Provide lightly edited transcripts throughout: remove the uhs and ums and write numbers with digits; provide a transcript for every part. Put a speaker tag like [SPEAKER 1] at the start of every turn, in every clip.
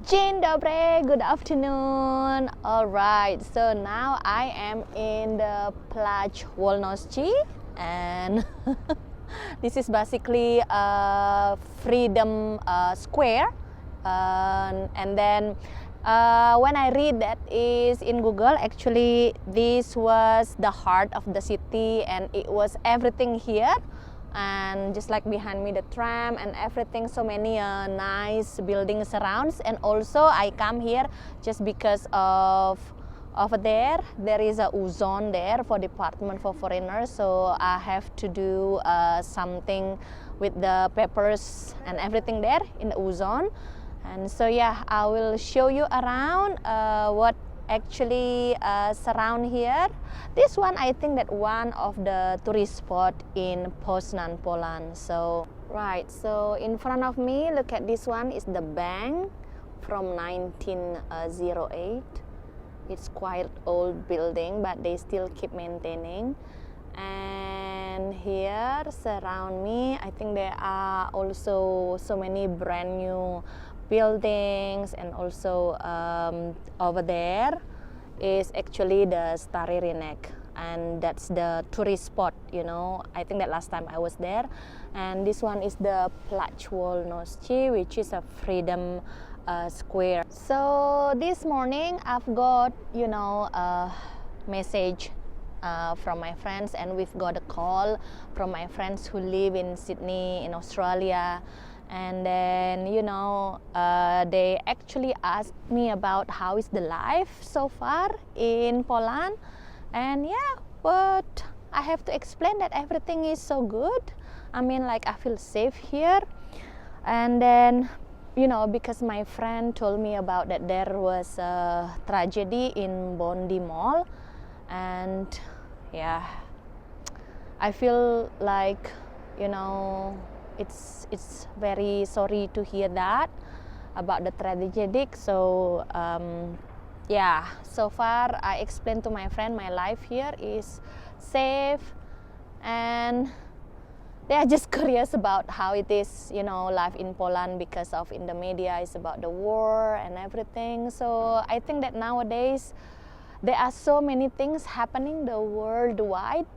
[SPEAKER 1] Dzień dobry, good afternoon. Alright, so now I am in the Plac Wolności, and this is basically a Freedom Square. And then when I read that is in Google, actually this was the heart of the city and it was everything here. And just like behind me, the tram and everything, so many nice buildings surrounds. And also I come here just because of over there is a zone there for department for foreigners, so I have to do something with the papers and everything there in the zone. And so yeah, I will show you around what actually surround here. This one, I think that one of the tourist spot in Poznan, Poland. So right, so in front of me, look at this one is the bank from 1908. It's quite old building, but they still keep maintaining. And here surround me, I think there are also so many brand new buildings. And also over there is actually the Starry Renek, and that's the tourist spot, you know. I think that last time I was there. And this one is the Plac Wolności, which is a Freedom Square. So this morning I've got, you know, a message from my friends, and we've got a call from my friends who live in Sydney in Australia. And then, you know, they actually asked me about how is the life so far in Poland. And yeah, but I have to explain that everything is so good. I mean, like, I feel safe here. And then, you know, because my friend told me about that there was a tragedy in Bondi Mall. And yeah, I feel like, you know, it's very sorry to hear that about the tragedy. So yeah, so far I explained to my friend my life here is safe, and they are just curious about how it is, you know, life in Poland, because of in the media is about the war and everything. So I think that nowadays there are so many things happening the worldwide.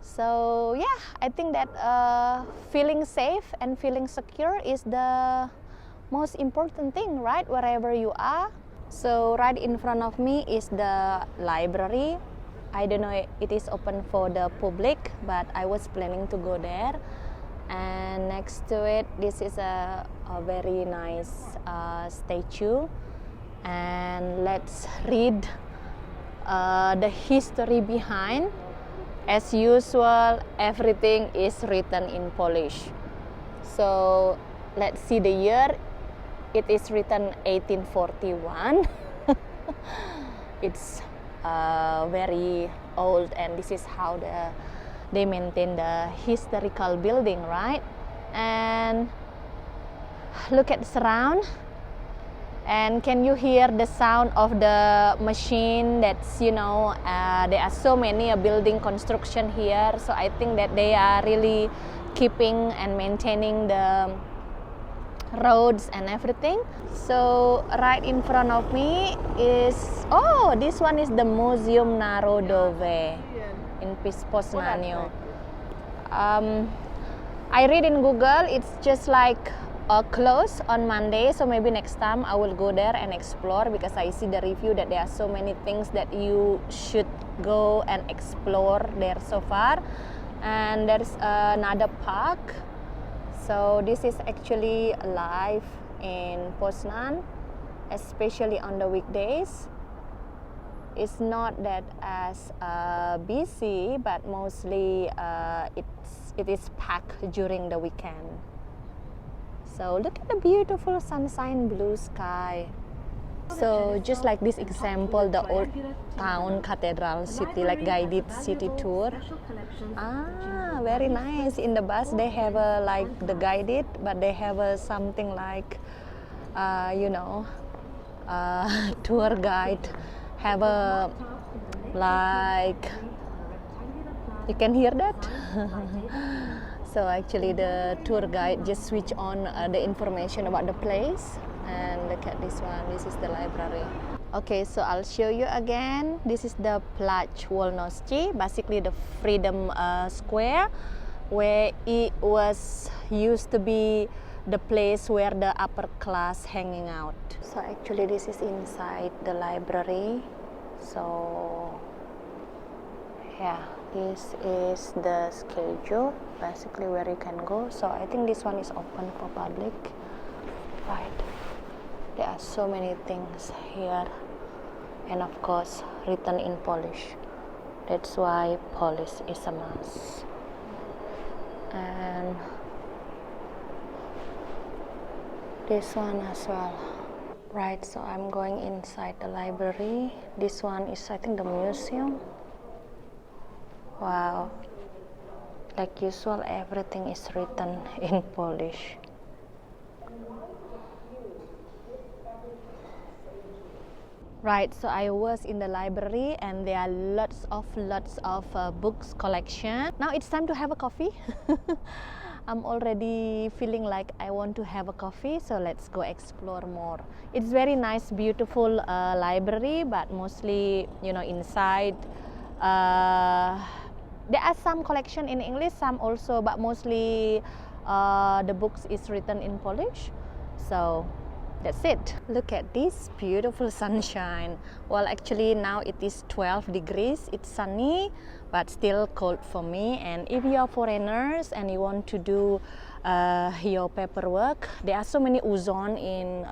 [SPEAKER 1] So yeah, I think that feeling safe and feeling secure is the most important thing, right, wherever you are. So right in front of me is the library. I don't know if it is open for the public, but I was planning to go there. And next to it, this is a very nice statue. And let's read the history behind. As usual, everything is written in Polish. So let's see the year. It is written 1841. It's very old, and this is how they maintain the historical building, right? And look at the surround. And can you hear the sound of the machine? That's, you know, there are so many building construction here. So I think that they are really keeping and maintaining the roads and everything. So right in front of me is, oh, this one is the Museum Narodowe in Poznan. I read in Google, it's just like close on Monday, so maybe next time I will go there and explore, because I see the review that there are so many things that you should go and explore there so far. And there's another park. So this is actually live in Poznan, especially on the weekdays. It's not that as busy, but mostly it is packed during the weekend. So look at the beautiful sunshine, blue sky. So just like this example, the old town cathedral city, like guided city tour. Ah, very nice. In the bus they have like the guided, but they have something like, you know, tour guide. Have a like, you can hear that. So actually the tour guide just switch on the information about the place, And look at this one, this is the library. Okay, so I'll show you again. This is the Plac Wolności, basically the Freedom Square, where it was used to be the place where the upper class hanging out. So actually this is inside the library. So yeah, this is the schedule, basically where you can go. So I think this one is open for public, right? There are so many things here, and of course written in Polish. That's why Polish is a must. And this one as well. Right, so I'm going inside the library. This one is, I think, the museum. Wow, like usual, everything is written in Polish. Right, so I was in the library and there are lots of books collection. Now it's time to have a coffee. I'm already feeling like I want to have a coffee, so let's go explore more. It's very nice, beautiful library, but mostly, you know, inside there are some collection in English, some also, but mostly the books is written in Polish. So that's it. Look at this beautiful sunshine. Well, actually now it is 12 degrees. It's sunny, but still cold for me. And if you are foreigners and you want to do your paperwork, there are so many uzon in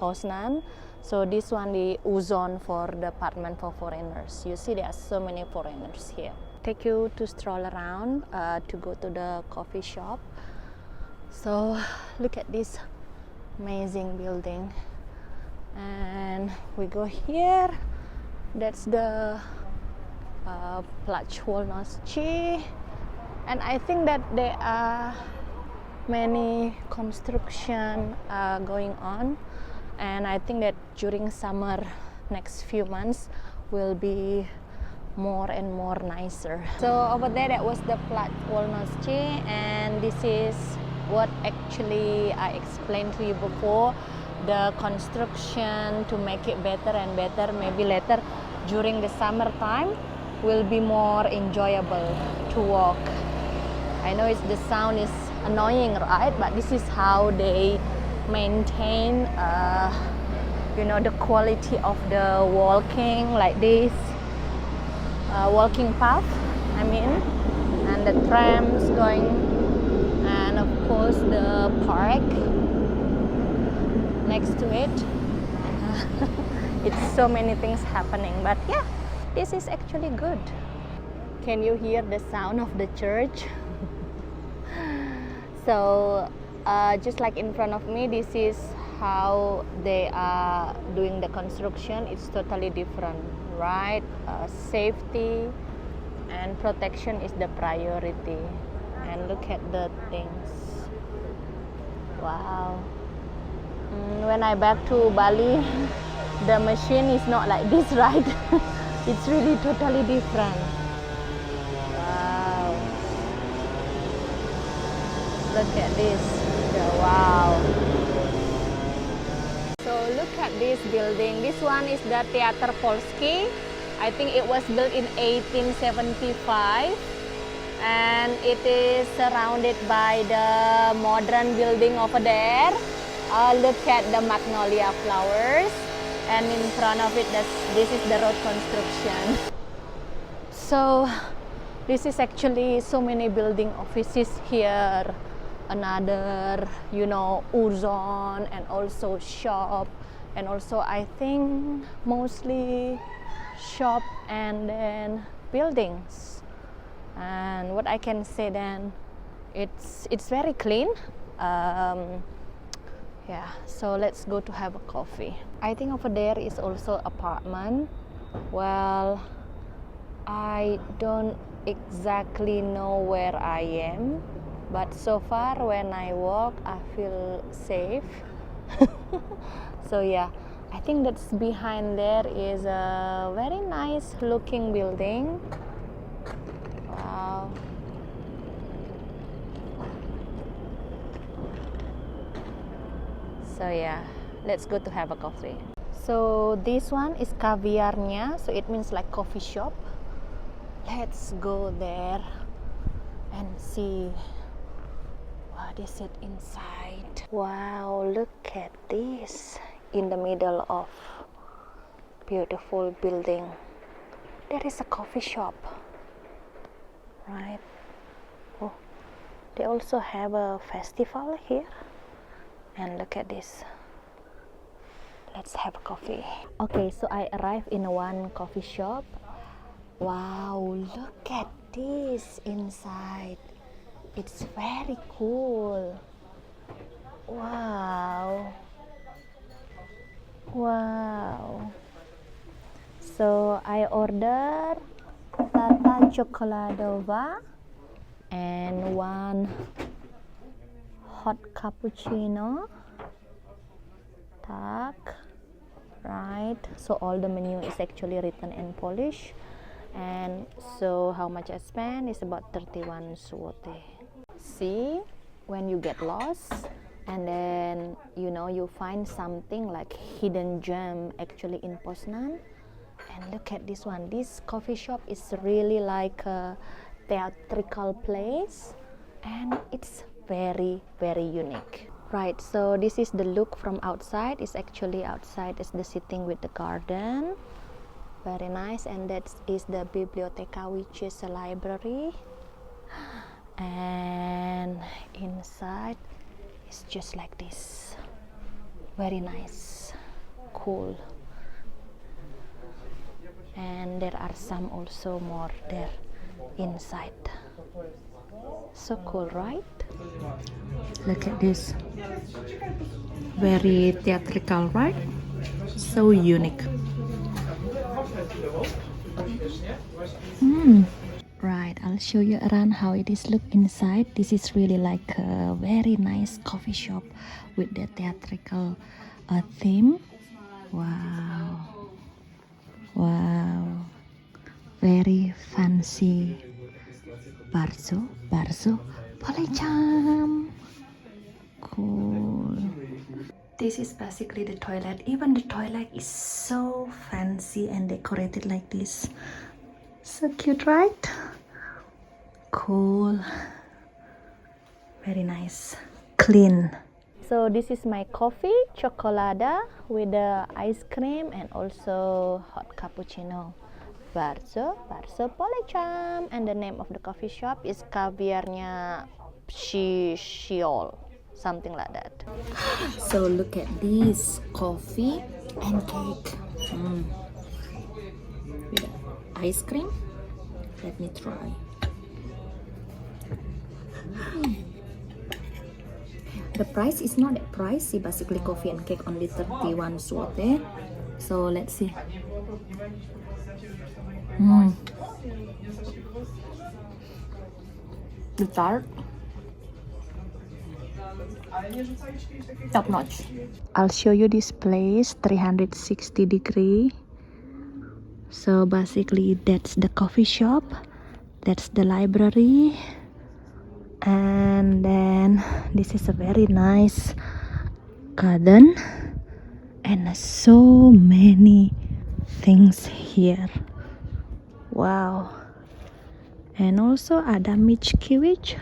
[SPEAKER 1] Poznan. So this one, the uzon for the apartment for foreigners. You see, there are so many foreigners here. Take you to stroll around to go to the coffee shop. So look at this amazing building, and we go here. That's the Plac Wolności, and I think that there are many construction going on, and I think that during summer next few months will be more and more nicer. So over there, that was the Plac Wolności, and this is what actually I explained to you before, the construction to make it better and better. Maybe later during the summertime will be more enjoyable to walk. I know the sound is annoying, right? But this is how they maintain you know, the quality of the walking, like this walking path, I mean, and the trams going, and of course the park next to it. It's so many things happening, but yeah, this is actually good. Can you hear the sound of the church? So just like in front of me, this is how they are doing the construction. It's totally different, right? Safety and protection is the priority. And look at the things. Wow. When I back to Bali, the machine is not like this, right? It's really totally different. Wow. Look at this. Wow. So look at this building. This one is the Teatr Polski. I think it was built in 1875. And it is surrounded by the modern building over there. Look at the magnolia flowers, and in front of it, this is the road construction. So this is actually so many building offices here, another, you know, uzon, and also shop, and also I think mostly shop and then buildings. And what I can say then, it's very clean. Yeah, so let's go to have a coffee. I think over there is also apartment. Well, I don't exactly know where I am, but so far when I walk, I feel safe. So yeah, I think that's behind there is a very nice looking building. Wow. So yeah, let's go to have a coffee. So this one is caviarnya, so it means like coffee shop. Let's go there and see what is it inside. Wow, look at this in the middle of beautiful building. There is a coffee shop, right? Oh, they also have a festival here. And look at this. Let's have a coffee. Okay, so I arrived in one coffee shop. Wow, look at this inside. It's very cool. Wow. Wow. So I ordered tarta chocoladova and one hot cappuccino. Right, so all the menu is actually written in Polish, and so how much I spent is about 31 zloty. See, when you get lost and then you find something like hidden gem actually in Poznan. And look at this one. This coffee shop is really like a theatrical place, and it's very, very unique. Right, so this is the look from outside. It's actually outside is the sitting with the garden. Very nice. And that is the biblioteca, which is a library. And inside is just like this. Very nice, cool. And there are some also more there inside. So cool, right? Look at this. Very theatrical, right? So unique. Right, I'll show you around how it is look inside. This is really like a very nice coffee shop with the theatrical theme. Wow. Wow. Very fancy. Bardzo polecam. Cool. This is basically the toilet. Even the toilet is so fancy and decorated like this. So cute, right? Cool. Very nice. Clean. So this is my coffee, chocolada with the ice cream and also hot cappuccino. Bardzo polecam, and the name of the coffee shop is Caviarnya Shiol, something like that. So look at this coffee and cake with ice cream. Let me try. The price is not that pricey. Basically, coffee and cake only 31 zloty. So let's see. The tart, top notch. I'll show you this place, 360 degree. So basically that's the coffee shop, that's the library, and then this is a very nice garden and so many things here. Wow. And also ada Mickiewicz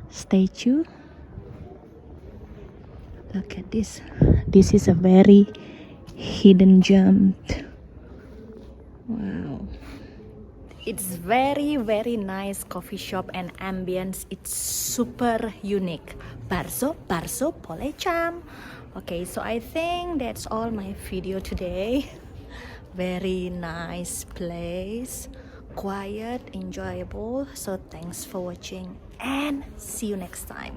[SPEAKER 1] statue. Look at this. This is a very hidden gem. Wow. It's very, very nice coffee shop and ambience. It's super unique. Bardzo polecam. Okay, so I think that's all my video today. Very nice place. Quiet, enjoyable. So thanks for watching and see you next time.